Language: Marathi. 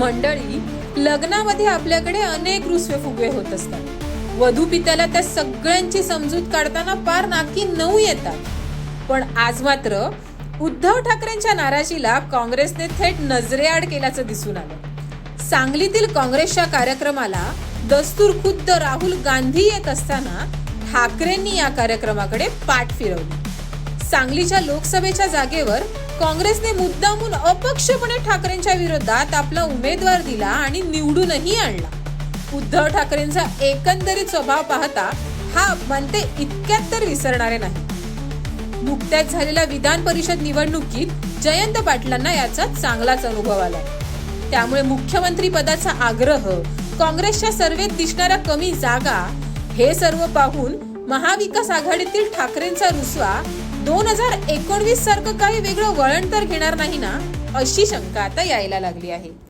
मंडळी, लग्नामध्ये आपल्याकडे अनेक रुसवे फुगवे होत असतात. वधू पित्याला त्या सगळ्यांची समजूत काढताना पार नाकी 9 येतात. पण आज मात्र उद्धव ठाकरेंच्या नाराजीला काँग्रेसने थेट नजरेआड केल्याचं दिसून आलं. सांगलीतील काँग्रेसच्या कार्यक्रमाला दस्तूर खुद्द राहुल गांधी येत असताना ठाकरेंनी या कार्यक्रमाकडे पाठ फिरवली. सांगलीच्या लोकसभेच्या जागेवर काँग्रेसने मुद्दामून अपक्षपणे ठाकरेंच्या विरोधात आपला उमेदवार दिला आणि निवडूनही आणला. उद्धव ठाकरेंचा एकंदरीत स्वभाव पाहता हा अपमान ते इतक्यात तर विसरणारे नाही. नुकत्याच झालेल्या विधान परिषद निवडणुकीत जयंत पाटलांना याचा चांगलाच अनुभव आलाय. त्यामुळे मुख्यमंत्री पदाचा आग्रह, काँग्रेसच्या सर्वेत दिसणाऱ्या कमी जागा हे सर्व पाहून महाविकास आघाडीतील ठाकरेंचा रुसवा 2019 सारखं काही वेगळं वळण तर घेणार नाही ना, अशी शंका आता यायला लागली आहे.